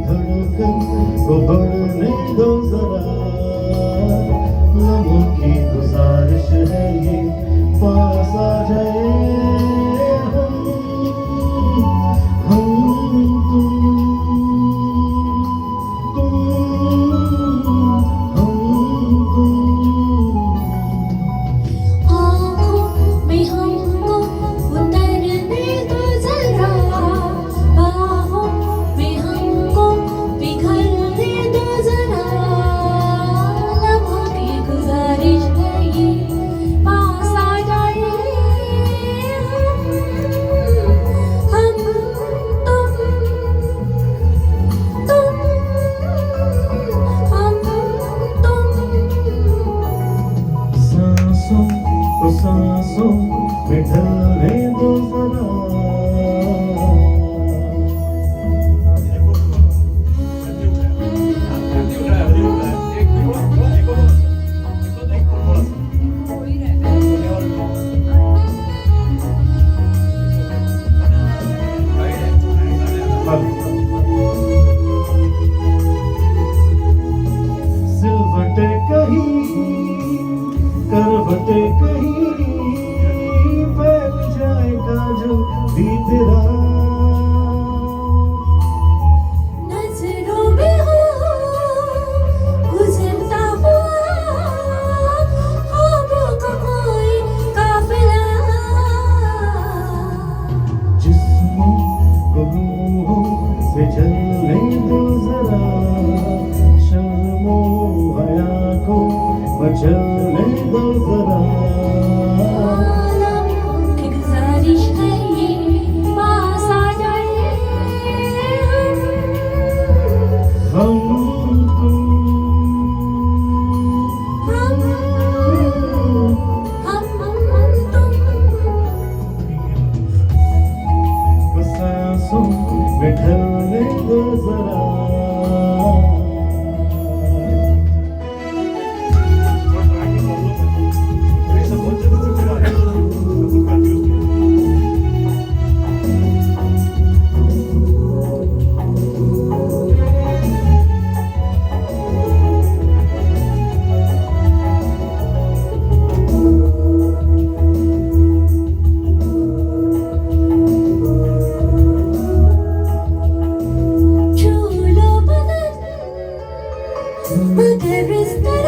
धड़कन को बढ़ने दो जरा, लम्हों की गुजारिश है ये पास आ जाए हम तुम हम आँखों में हमको उतरने दो जरा, बाहों में हमको पिघलने दो जरा, लम्हों की गुजारिश है ये पास आ जाए हम तुम हम तुम। सांसों को सांसों में ढलने दो जरा, सिलवटे कहीं करवटे कहीं फैल जाएगा जो भी तेरा, नजरों में हो गुजरता हुआ ख्वाबों का कोई काफिला, जिस्मों को रूहों से चलने दो जरा, शर्मो हया को मचलने दो जरा, लम्हों की गुजारिश है ये पास आ जाए हम तुम तुम। को सांसों में ढलने दो जरा। छू लो बदन मगर इस तरह